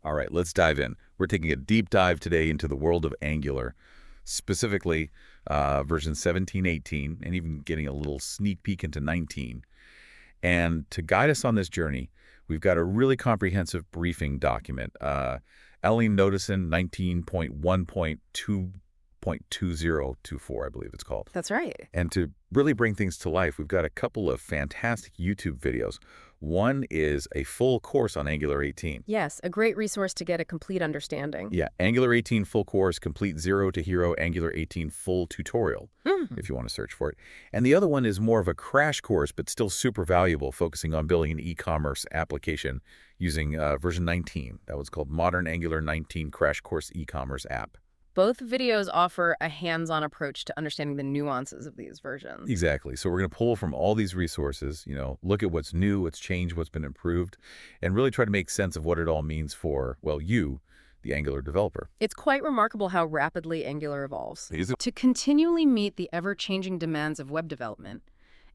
All right, let's dive in. We're taking a deep dive today into the world of Angular, specifically version 17, 18, and even getting a little sneak peek into 19. And to guide us on this journey, we've got a really comprehensive briefing document. Ellie Noticin 19.1.2.2024, I believe it's called. That's right. And to really bring things to life, we've got a couple of fantastic YouTube videos. One is a full course on Angular 18. Yes, a great resource to get a complete understanding. Yeah, Angular 18 full course, complete zero to hero Angular 18 full tutorial, if you want to search for it. And the other one is more of a crash course, but still super valuable, focusing on building an e-commerce application using version 19. That was called Modern Angular 19 Crash Course E-commerce App. Both videos offer a hands-on approach to understanding the nuances of these versions. Exactly. So we're going to pull from all these resources, look at what's new, what's changed, what's been improved, and really try to make sense of what it all means for, well, you, the Angular developer. It's quite remarkable how rapidly Angular evolves. Is it? To continually meet the ever-changing demands of web development,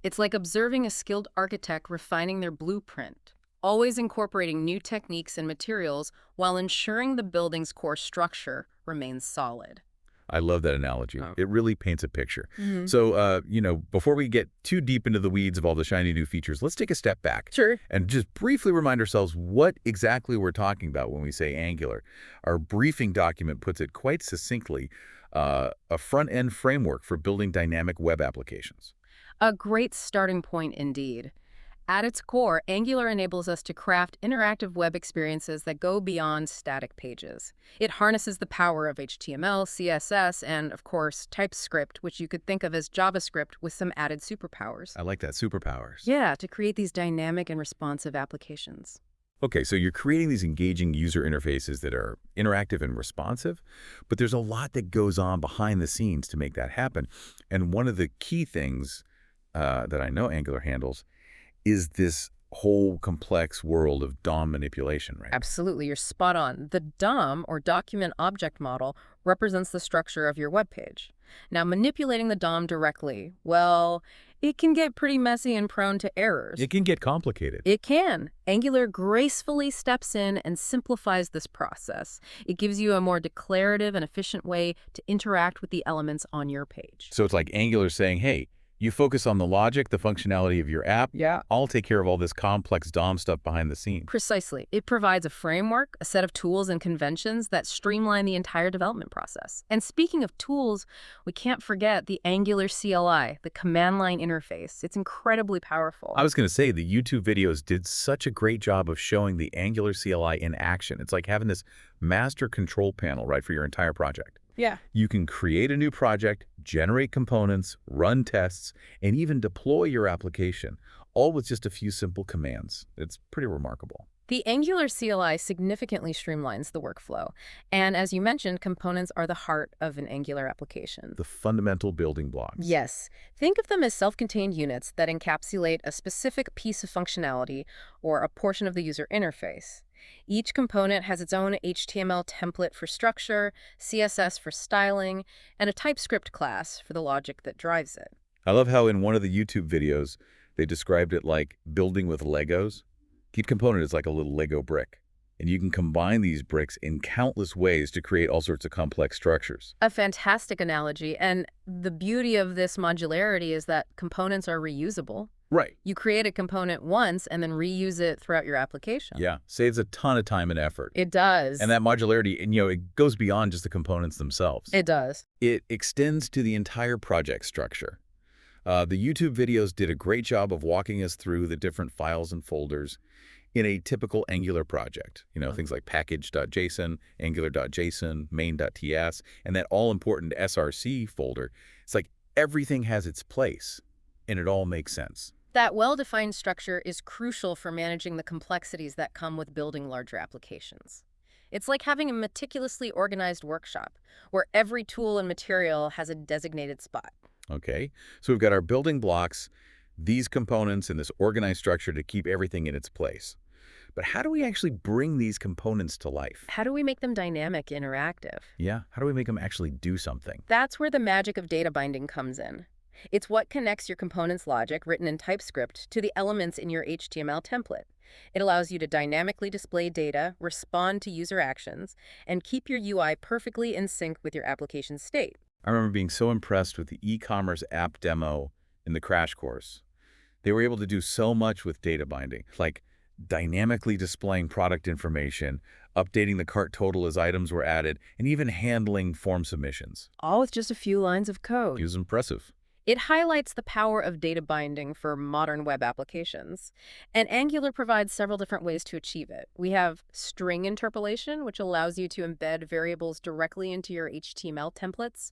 it's like observing a skilled architect refining their blueprint, always incorporating new techniques and materials while ensuring the building's core structure remains solid. I love that analogy. Oh. It really paints a picture. So, before we get too deep into the weeds of all the shiny new features, let's take a step back. Sure. And just briefly remind ourselves what exactly we're talking about when we say Angular. Our briefing document puts it quite succinctly, a front-end framework for building dynamic web applications. A great starting point indeed. At its core, Angular enables us to craft interactive web experiences that go beyond static pages. It harnesses the power of HTML, CSS, and, of course, TypeScript, which you could think of as JavaScript with some added superpowers. I like that, superpowers. Yeah, to create these dynamic and responsive applications. Okay, so you're creating these engaging user interfaces that are interactive and responsive, but there's a lot that goes on behind the scenes to make that happen. And one of the key things that I know Angular handles is this whole complex world of DOM manipulation, right? Absolutely, you're spot on. The DOM, or Document Object Model, represents the structure of your web page. Now, manipulating the DOM directly, well, it can get pretty messy and prone to errors. It can get complicated. It can. Angular gracefully steps in and simplifies this process. It gives you a more declarative and efficient way to interact with the elements on your page. So it's like Angular saying, hey, you focus on the logic, the functionality of your app. Yeah. I'll take care of all this complex DOM stuff behind the scenes. Precisely. It provides a framework, a set of tools and conventions that streamline the entire development process. And speaking of tools, we can't forget the Angular CLI, the command line interface. It's incredibly powerful. I was going to say, the YouTube videos did such a great job of showing the Angular CLI in action. It's like having this master control panel, right, for your entire project. Yeah. You can create a new project, generate components, run tests, and even deploy your application, all with just a few simple commands. It's pretty remarkable. The Angular CLI significantly streamlines the workflow. And as you mentioned, components are the heart of an Angular application. The fundamental building blocks. Yes. Think of them as self-contained units that encapsulate a specific piece of functionality or a portion of the user interface. Each component has its own HTML template for structure, CSS for styling, and a TypeScript class for the logic that drives it. I love how in one of the YouTube videos, they described it like building with Legos. Each component is like a little Lego brick, and you can combine these bricks in countless ways to create all sorts of complex structures. A fantastic analogy, and the beauty of this modularity is that components are reusable. Right. You create a component once and then reuse it throughout your application. Yeah, saves a ton of time and effort. It does. And that modularity, it goes beyond just the components themselves. It does. It extends to the entire project structure. The YouTube videos did a great job of walking us through the different files and folders in a typical Angular project. Things like package.json, angular.json, main.ts, and that all-important SRC folder. It's like everything has its place, and it all makes sense. That well-defined structure is crucial for managing the complexities that come with building larger applications. It's like having a meticulously organized workshop, where every tool and material has a designated spot. Okay, so we've got our building blocks, these components, and this organized structure to keep everything in its place. But how do we actually bring these components to life? How do we make them dynamic, interactive? Yeah, how do we make them actually do something? That's where the magic of data binding comes in. It's what connects your component's logic, written in TypeScript, to the elements in your HTML template. It allows you to dynamically display data, respond to user actions, and keep your UI perfectly in sync with your application's state. I remember being so impressed with the e-commerce app demo in the crash course. They were able to do so much with data binding, like dynamically displaying product information, updating the cart total as items were added, and even handling form submissions. All with just a few lines of It code. was impressive. It highlights the power of data binding for modern web applications. And Angular provides several different ways to achieve it. We have string interpolation, which allows you to embed variables directly into your HTML templates.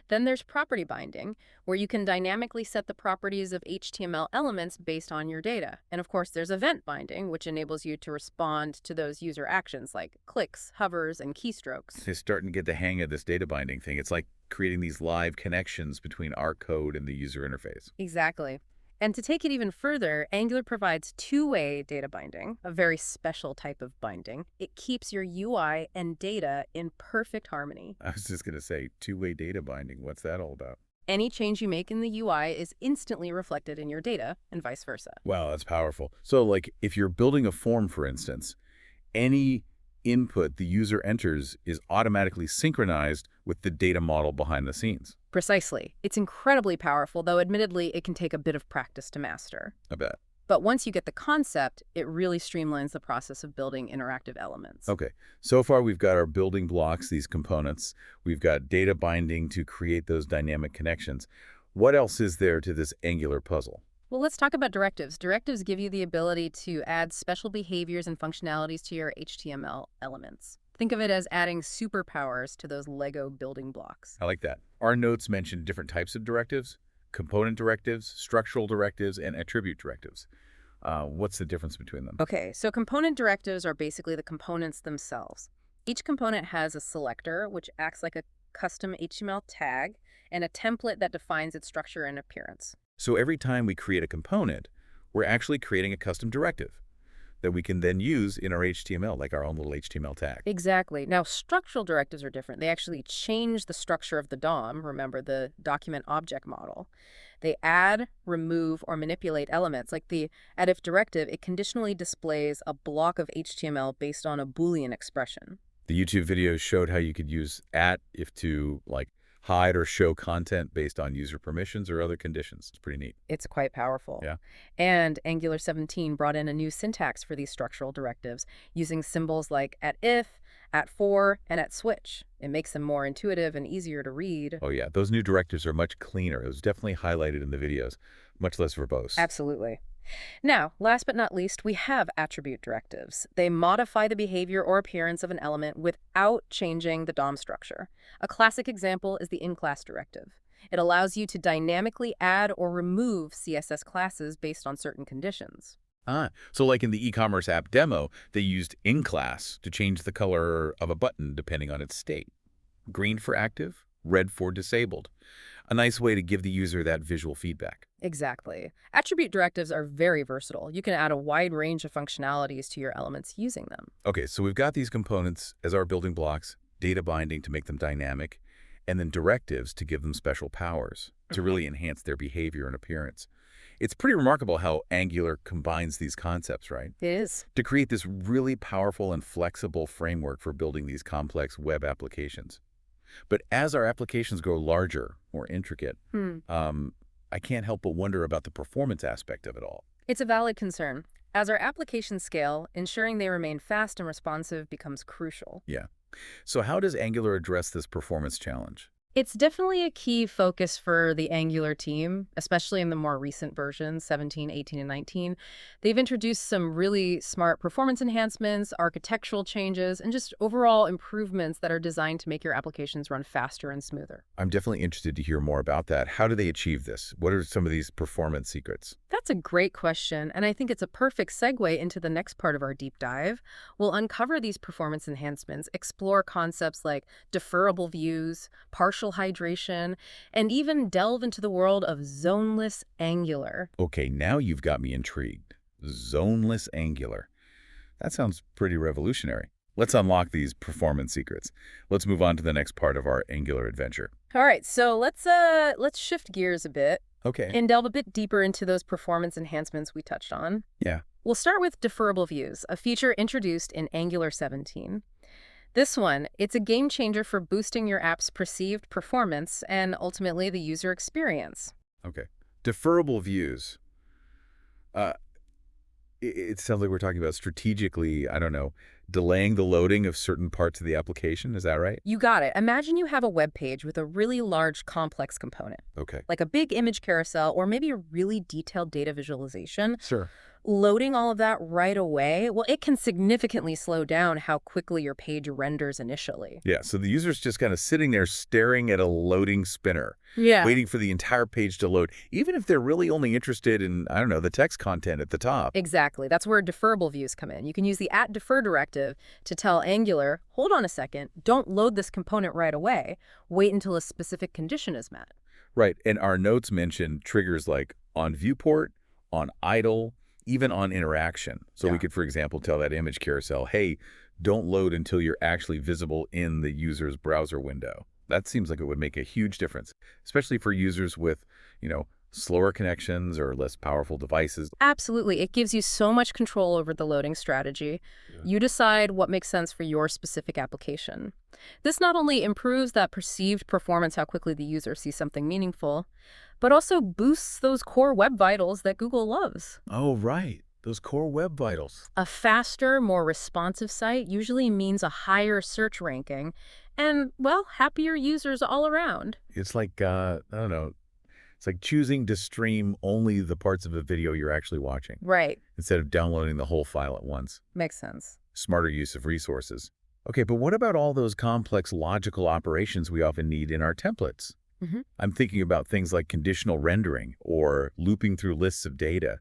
Then there's property binding, where you can dynamically set the properties of HTML elements based on your data. And of course, there's event binding, which enables you to respond to those user actions like clicks, hovers, and keystrokes. They're starting to get the hang of this data binding thing. It's like creating these live connections between our code and the user interface. Exactly. And to take it even further, Angular provides two-way data binding, a very special type of binding. It keeps your UI and data in perfect harmony. I was just going to say, two-way data binding. What's that all about? Any change you make in the UI is instantly reflected in your data, and vice versa. Wow, that's powerful. So, like, if you're building a form, for instance, any input the user enters is automatically synchronized with the data model behind the scenes. Precisely. It's incredibly powerful, though admittedly it can take a bit of practice to master. I bet. But once you get the concept, it really streamlines the process of building interactive elements. Okay, so far we've got our building blocks, these components. We've got data binding to create those dynamic connections. What else is there to this Angular puzzle? Well, let's talk about directives. Directives give you the ability to add special behaviors and functionalities to your HTML elements. Think of it as adding superpowers to those Lego building blocks. I like that. Our notes mention different types of directives: component directives, structural directives, and attribute directives. What's the difference between them? Okay, so component directives are basically the components themselves. Each component has a selector, which acts like a custom HTML tag, and a template that defines its structure and appearance. So every time we create a component, we're actually creating a custom directive that we can then use in our HTML, like our own little HTML tag. Exactly. Now, structural directives are different. They actually change the structure of the DOM, remember the document object model. They add, remove, or manipulate elements. Like the add-if directive, it conditionally displays a block of HTML based on a Boolean expression. The YouTube videos showed how you could use if to, like, hide or show content based on user permissions or other conditions. It's pretty neat. It's quite powerful. Yeah. And Angular 17 brought in a new syntax for these structural directives, using symbols like @if, @for, and @switch. It makes them more intuitive and easier to read. Oh yeah, those new directives are much cleaner. It was definitely highlighted in the videos, much less verbose. Absolutely. Now, last but not least, we have attribute directives. They modify the behavior or appearance of an element without changing the DOM structure. A classic example is the in-class directive. It allows you to dynamically add or remove CSS classes based on certain conditions. So like in the e-commerce app demo, they used in-class to change the color of a button depending on its state. Green for active, red for disabled. A nice way to give the user that visual feedback. Exactly. Attribute directives are very versatile. You can add a wide range of functionalities to your elements using them. Okay, so we've got these components as our building blocks, data binding to make them dynamic, and then directives to give them special powers to really enhance their behavior and appearance. It's pretty remarkable how Angular combines these concepts, right? It is. To create this really powerful and flexible framework for building these complex web applications. But as our applications grow larger, more intricate, I can't help but wonder about the performance aspect of it all. It's a valid concern. As our applications scale, ensuring they remain fast and responsive becomes crucial. Yeah. So how does Angular address this performance challenge? It's definitely a key focus for the Angular team, especially in the more recent versions, 17, 18, and 19. They've introduced some really smart performance enhancements, architectural changes, and just overall improvements that are designed to make your applications run faster and smoother. I'm definitely interested to hear more about that. How do they achieve this? What are some of these performance secrets? That's a great question, and I think it's a perfect segue into the next part of our deep dive. We'll uncover these performance enhancements, explore concepts like deferrable views, partial hydration, and even delve into the world of zoneless Angular. Okay, now you've got me intrigued. Zoneless Angular. That sounds pretty revolutionary. Let's unlock these performance secrets. Let's move on to the next part of our Angular adventure. All right, so let's shift gears a bit Okay. and delve a bit deeper into those performance enhancements we touched on. Yeah. We'll start with deferrable views, a feature introduced in Angular 17. This one, it's a game changer for boosting your app's perceived performance and ultimately the user experience. Okay. Deferrable views. Uh, it sounds like we're talking about strategically, I don't know, delaying the loading of certain parts of the application. Is that right? You got it. Imagine you have a web page with a really large, complex component, Okay. like a big image carousel or maybe a really detailed data visualization. Sure. Loading all of that right away, well, it can significantly slow down how quickly your page renders initially. Yeah, so the user's just kind of sitting there staring at a loading spinner, Yeah. waiting for the entire page to load, even if they're really only interested in, I don't know, the text content at the top. Exactly. That's where deferrable views come in. You can use the @defer directive to tell Angular, hold on a second, don't load this component right away. Wait until a specific condition is met. Right, and our notes mention triggers like on viewport, on idle, even on interaction. So we Yeah. could, for example, tell that image carousel, hey, don't load until you're actually visible in the user's browser window. That seems like it would make a huge difference, especially for users with, slower connections or less powerful devices. Absolutely. It gives you so much control over the loading strategy. Yeah. You decide what makes sense for your specific application. This not only improves that perceived performance, how quickly the user sees something meaningful, but also boosts those core web vitals that Google loves. Oh, right. Those core web vitals. A faster, more responsive site usually means a higher search ranking and, well, happier users all around. It's like, I don't know, it's like choosing to stream only the parts of a video you're actually watching Right. instead of downloading the whole file at once. Makes sense. Smarter use of resources. Okay, but what about all those complex logical operations we often need in our templates? Mhm. I'm thinking about things like conditional rendering or looping through lists of data.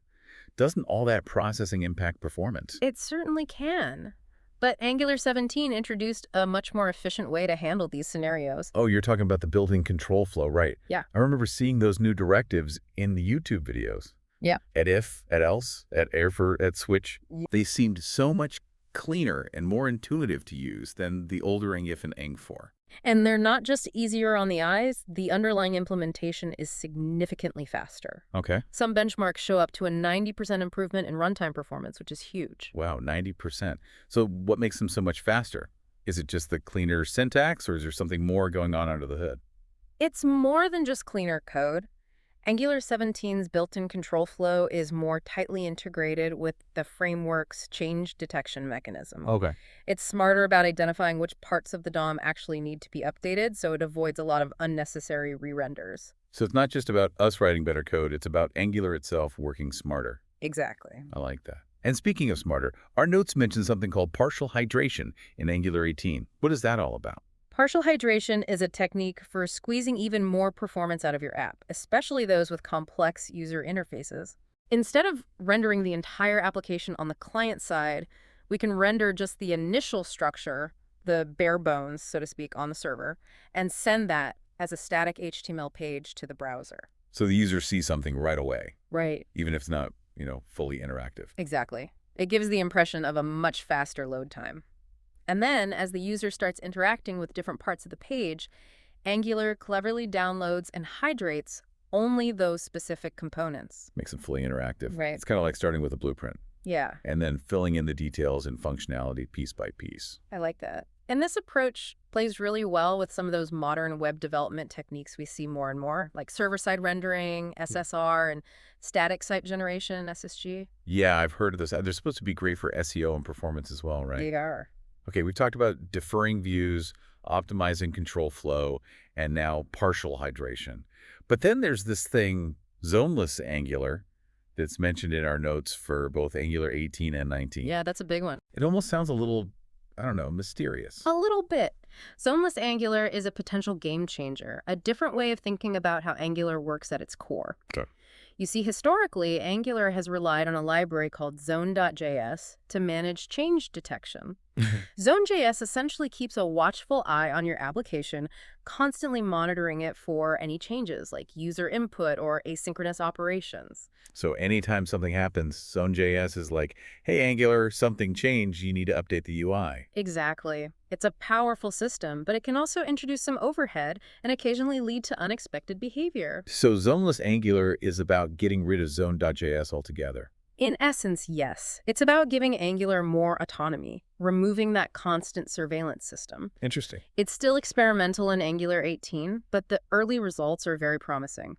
Doesn't all that processing impact performance? It certainly can. But Angular 17 introduced a much more efficient way to handle these scenarios. Oh, you're talking about the built-in control flow, right? Yeah. I remember seeing those new directives in the YouTube videos. Yeah. At if, at else, at error, at switch. Yeah. They seemed so much cleaner and more intuitive to use than the older if and eng4. And they're not just easier on the eyes, the underlying implementation is significantly faster. Okay. Some benchmarks show up to a 90% improvement in runtime performance, which is huge. Wow, 90%. So what makes them so much faster? Is it just the cleaner syntax, or is there something more going on under the hood? It's more than just cleaner code. Angular 17's built-in control flow is more tightly integrated with the framework's change detection mechanism. Okay. It's smarter about identifying which parts of the DOM actually need to be updated, so it avoids a lot of unnecessary re-renders. So it's not just about us writing better code, it's about Angular itself working smarter. Exactly. I like that. And speaking of smarter, our notes mention something called partial hydration in Angular 18. What is that all about? Partial hydration is a technique for squeezing even more performance out of your app, especially those with complex user interfaces. Instead of rendering the entire application on the client side, we can render just the initial structure, the bare bones, so to speak, on the server, and send that as a static HTML page to the browser. So the user sees something right away, Right. even if it's not, fully interactive. Exactly. It gives the impression of a much faster load time. And then, as the user starts interacting with different parts of the page, Angular cleverly downloads and hydrates only those specific components. Makes it fully interactive. Right. It's kind of like starting with a blueprint Yeah, and then filling in the details and functionality piece by piece. I like that. And this approach plays really well with some of those modern web development techniques we see more and more, like server-side rendering, SSR, and static site generation, SSG. Yeah, I've heard of this. They're supposed to be great for SEO and performance as well, right? They are. Okay, we've talked about deferring views, optimizing control flow, and now partial hydration. But then there's this thing, zoneless Angular, that's mentioned in our notes for both Angular 18 and 19. Yeah, that's a big one. It almost sounds a little, I don't know, mysterious. A little bit. Zoneless Angular is a potential game changer, a different way of thinking about how Angular works at its core. Okay. You see, historically, Angular has relied on a library called zone.js to manage change detection. Zone.js essentially keeps a watchful eye on your application, constantly monitoring it for any changes like user input or asynchronous operations. So anytime something happens, Zone.js is like, hey, Angular, something changed. You need to update the UI. Exactly. It's a powerful system, but it can also introduce some overhead and occasionally lead to unexpected behavior. So zoneless Angular is about getting rid of Zone.js altogether. In essence, yes. It's about giving Angular more autonomy, removing that constant surveillance system. Interesting. It's still experimental in Angular 18, but the early results are very promising.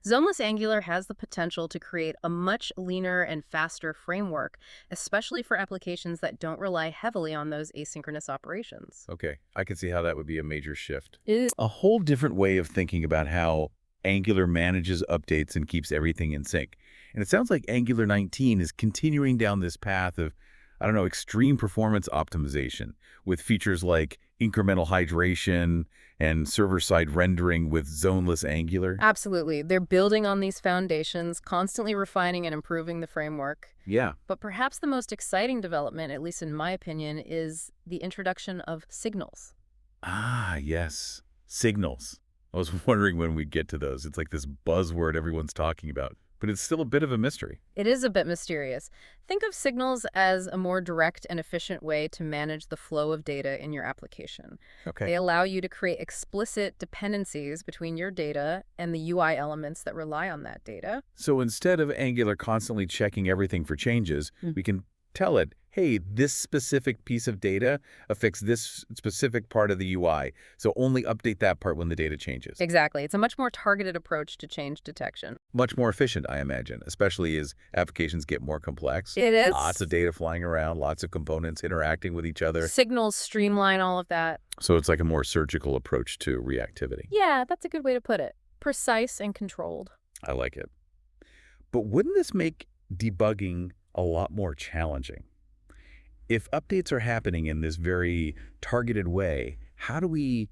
Zoneless Angular has the potential to create a much leaner and faster framework, especially for applications that don't rely heavily on those asynchronous operations. Okay, I can see how that would be a major shift. It is. A whole different way of thinking about how Angular manages updates and keeps everything in sync. And it sounds like Angular 19 is continuing down this path of, I don't know, extreme performance optimization with features like incremental hydration and server-side rendering with zoneless Angular. Absolutely. They're building on these foundations, constantly refining and improving the framework. Yeah. But perhaps the most exciting development, at least in my opinion, is the introduction of signals. Ah, yes. Signals. I was wondering when we'd get to those. It's like this buzzword everyone's talking about, but it's still a bit of a mystery. It is a bit mysterious. Think of signals as a more direct and efficient way to manage the flow of data in your application. Okay. They allow you to create explicit dependencies between your data and the UI elements that rely on that data. So instead of Angular constantly checking everything for changes, we can tell it, hey, this specific piece of data affects this specific part of the UI, so only update that part when the data changes. Exactly. It's a much more targeted approach to change detection. Much more efficient, I imagine, especially as applications get more complex. It is. Lots of data flying around, lots of components interacting with each other. Signals streamline all of that. So it's like a more surgical approach to reactivity. Yeah, that's a good way to put it. Precise and controlled. I like it. But wouldn't this make debugging a lot more challenging? If updates are happening in this very targeted way, how do we,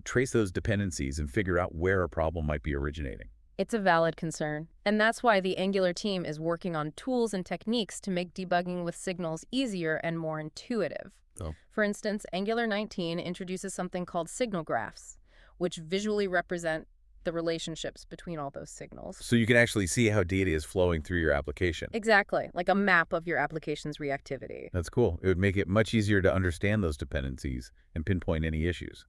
trace those dependencies and figure out where a problem might be originating? It's a valid concern, and that's why the Angular team is working on tools and techniques to make debugging with signals easier and more intuitive. Oh. For instance, Angular 19 introduces something called signal graphs, which visually represent the relationships between all those signals. So you can actually see how data is flowing through your application. Exactly, like a map of your application's reactivity. That's cool. It would make it much easier to understand those dependencies and pinpoint any issues.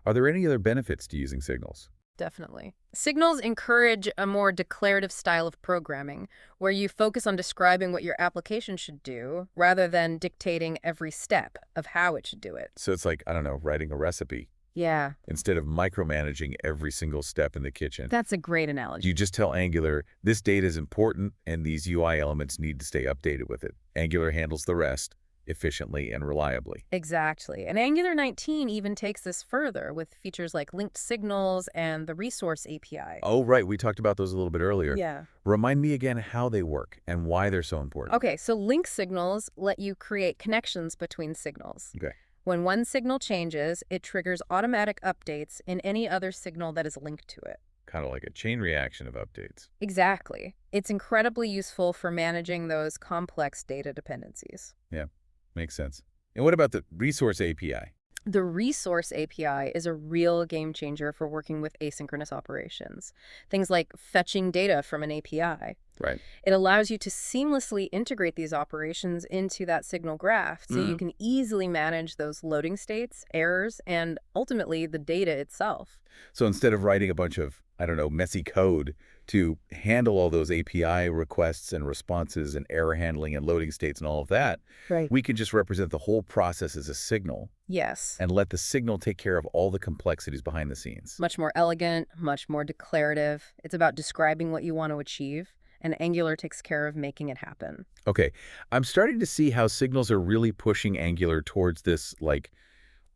Are there any other benefits to using signals? Definitely. Signals encourage a more declarative style of programming, where you focus on describing what your application should do, rather than dictating every step of how it should do it. So it's like, I don't know, writing a recipe Yeah, instead of micromanaging every single step in the kitchen. that's a great analogy. You just tell Angular, this data is important and these UI elements need to stay updated with it. Angular handles the rest efficiently and reliably. Exactly. And Angular 19 even takes this further with features like linked signals and the resource API. Oh, right. We talked about those a little bit earlier. Yeah. Remind me again how they work and why they're so important. Okay, so linked signals let you create connections between signals. Okay. When one signal changes, it triggers automatic updates in any other signal that is linked to it. Kind of like a chain reaction of updates. Exactly. It's incredibly useful for managing those complex data dependencies. Yeah, makes sense. And what about the resource API? The resource API is a real game changer for working with asynchronous operations. Things like fetching data from an API. Right. It allows you to seamlessly integrate these operations into that signal graph so you can easily manage those loading states, errors, and ultimately the data itself. So instead of writing a bunch of, I don't know, messy code to handle all those API requests and responses and error handling and loading states and all of that, Right. we can just represent the whole process as a signal Yes. and let the signal take care of all the complexities behind the scenes. Much more elegant, much more declarative. It's about describing what you want to achieve, and Angular takes care of making it happen. Okay, I'm starting to see how signals are really pushing Angular towards this, like,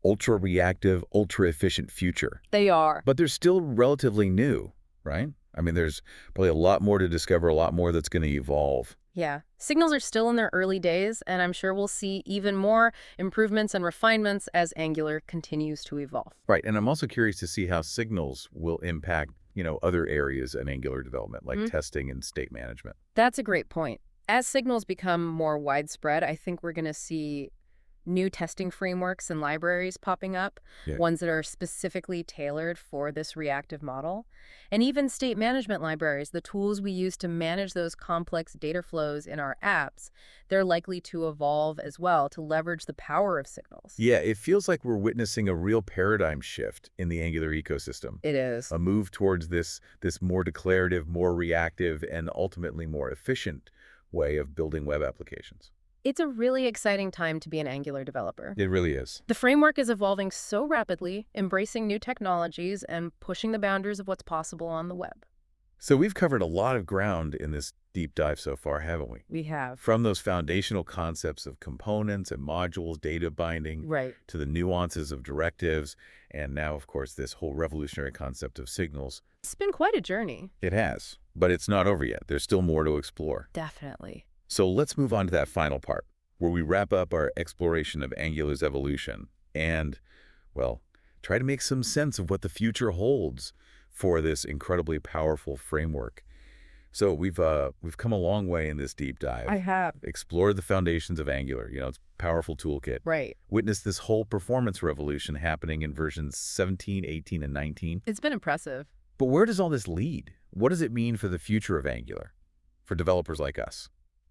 ultra-reactive, ultra-efficient future. They are. But they're still relatively new, right? I mean, there's probably a lot more to discover, a lot more that's going to evolve. Yeah. Signals are still in their early days, and I'm sure we'll see even more improvements and refinements as Angular continues to evolve. Right, and I'm also curious to see how signals will impact, other areas in Angular development, like testing and state management. That's a great point. As signals become more widespread, I think we're going to see new testing frameworks and libraries popping up, Yeah. ones that are specifically tailored for this reactive model. And even state management libraries, the tools we use to manage those complex data flows in our apps, they're likely to evolve as well to leverage the power of signals. Yeah, it feels like we're witnessing a real paradigm shift in the Angular ecosystem. It is. A move towards this more declarative, more reactive, and ultimately more efficient way of building web applications. It's a really exciting time to be an Angular developer. It really is. The framework is evolving so rapidly, embracing new technologies and pushing the boundaries of what's possible on the web. So we've covered a lot of ground in this deep dive so far, haven't we? We have. From those foundational concepts of components and modules, data binding, Right. to the nuances of directives, and now, of course, this whole revolutionary concept of signals. It's been quite a journey. It has, but it's not over yet. There's still more to explore. Definitely. So let's move on to that final part, where we wrap up our exploration of Angular's evolution and, well, try to make some sense of what the future holds for this incredibly powerful framework. So we've come a long way in this deep dive. I have. Explored the foundations of Angular, its powerful toolkit. Right. Witnessed this whole performance revolution happening in versions 17, 18, and 19. It's been impressive. But where does all this lead? What does it mean for the future of Angular, for developers like us?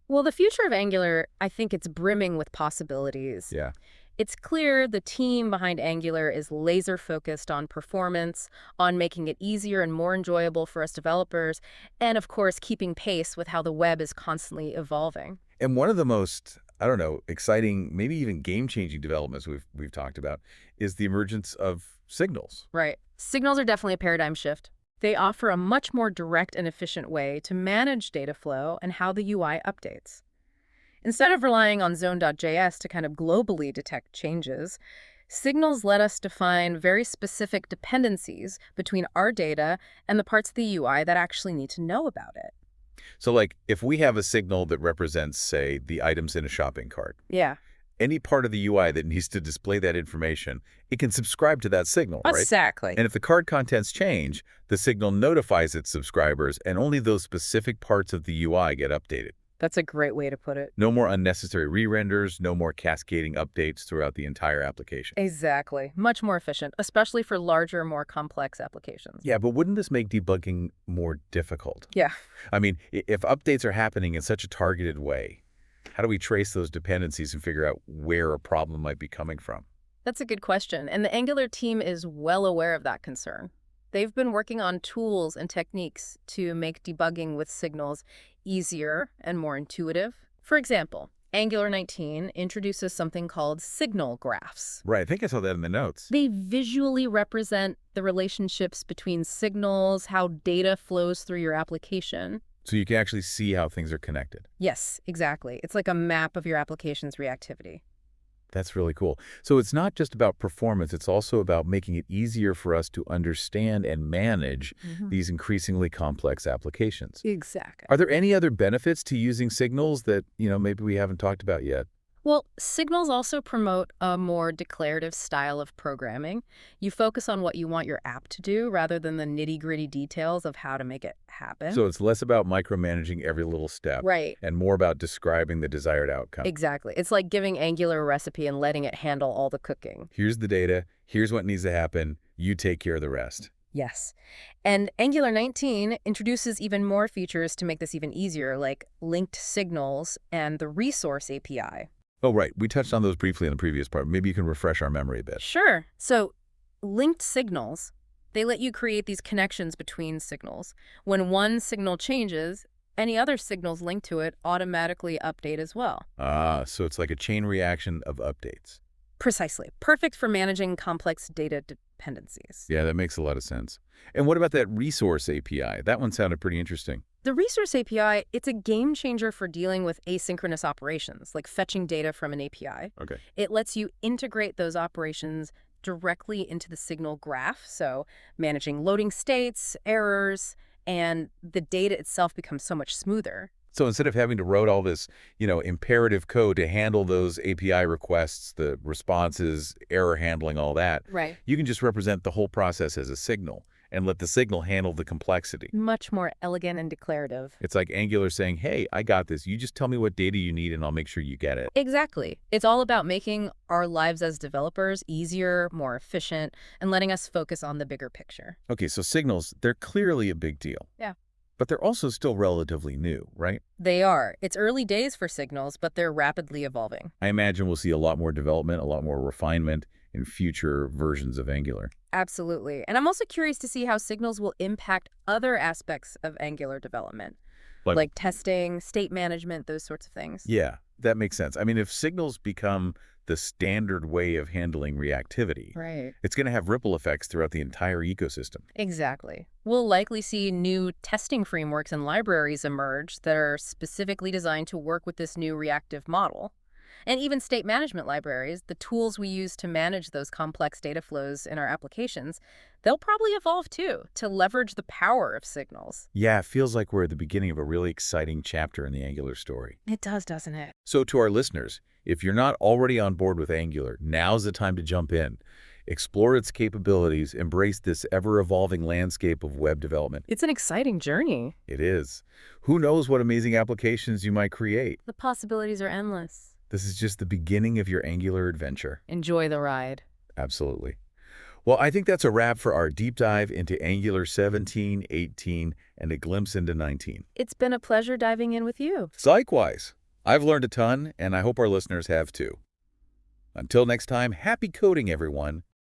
Well, the future of Angular, I think it's brimming with possibilities. Yeah. It's clear the team behind Angular is laser-focused on performance, on making it easier and more enjoyable for us developers, and of course, keeping pace with how the web is constantly evolving. And one of the most, I don't know, exciting, maybe even game-changing developments we've talked about is the emergence of signals. Right. Signals are definitely a paradigm shift. They offer a much more direct and efficient way to manage data flow and how the UI updates. Instead of relying on zone.js to kind of globally detect changes, signals let us define very specific dependencies between our data and the parts of the UI that actually need to know about it. So like if we have a signal that represents, say, the items in a shopping cart, Yeah. any part of the UI that needs to display that information, it can subscribe to that signal, right? Exactly. And if the card contents change, the signal notifies its subscribers, and only those specific parts of the UI get updated. That's a great way to put it. No more unnecessary re-renders, no more cascading updates throughout the entire application. Exactly. Much more efficient, especially for larger, more complex applications. Yeah, but wouldn't this make debugging more difficult? Yeah. I mean, if updates are happening in such a targeted way, how do we trace those dependencies and figure out where a problem might be coming from? That's a good question, and the Angular team is well aware of that concern. They've been working on tools and techniques to make debugging with signals easier and more intuitive. For example, Angular 19 introduces something called signal graphs. Right, I think I saw that in the notes. They visually represent the relationships between signals, how data flows through your application. So you can actually see how things are connected. Yes, exactly. It's like a map of your application's reactivity. That's really cool. So it's not just about performance, it's also about making it easier for us to understand and manage these increasingly complex applications. Exactly. Are there any other benefits to using signals that, maybe we haven't talked about yet? Well, signals also promote a more declarative style of programming. You focus on what you want your app to do rather than the nitty-gritty details of how to make it happen. So it's less about micromanaging every little step. Right. And more about describing the desired outcome. Exactly. It's like giving Angular a recipe and letting it handle all the cooking. Here's the data. Here's what needs to happen. You take care of the rest. Yes. And Angular 19 introduces even more features to make this even easier, like linked signals and the resource API. Oh, right. We touched on those briefly in the previous part. Maybe you can refresh our memory a bit. Sure. So linked signals, they let you create these connections between signals. When one signal changes, any other signals linked to it automatically update as well. Ah, so it's like a chain reaction of updates. Precisely. Perfect for managing complex data dependencies. Yeah, that makes a lot of sense. And what about that resource API? That one sounded pretty interesting. The resource API, it's a game changer for dealing with asynchronous operations, like fetching data from an API. Okay. It lets you integrate those operations directly into the signal graph, so managing loading states, errors, and the data itself becomes so much smoother. So instead of having to write all this, imperative code to handle those API requests, the responses, error handling, all that, Right. you can just represent the whole process as a signal and let the signal handle the complexity. Much more elegant and declarative. It's like Angular saying, hey, I got this. You just tell me what data you need and I'll make sure you get it. Exactly. It's all about making our lives as developers easier, more efficient, and letting us focus on the bigger picture. Okay, so signals, they're clearly a big deal. Yeah. But they're also still relatively new, right? They are. It's early days for signals, but they're rapidly evolving. I imagine we'll see a lot more development, a lot more refinement in future versions of Angular. Absolutely. And I'm also curious to see how signals will impact other aspects of Angular development. Like, Like testing, state management, those sorts of things. yeah, that makes sense. I mean, if signals become the standard way of handling reactivity, Right. it's going to have ripple effects throughout the entire ecosystem. Exactly. We'll likely see new testing frameworks and libraries emerge that are specifically designed to work with this new reactive model. And even state management libraries, the tools we use to manage those complex data flows in our applications, they'll probably evolve too to leverage the power of signals. Yeah, it feels like we're at the beginning of a really exciting chapter in the Angular story. It does, doesn't it? So to our listeners, if you're not already on board with Angular, now's the time to jump in. Explore its capabilities, embrace this ever-evolving landscape of web development. It's an exciting journey. It is. Who knows what amazing applications you might create? The possibilities are endless. This is just the beginning of your Angular adventure. Enjoy the ride. Absolutely. Well, I think that's a wrap for our deep dive into Angular 17, 18, and a glimpse into 19. It's been a pleasure diving in with you. Likewise, I've learned a ton, and I hope our listeners have too. Until next time, happy coding, everyone.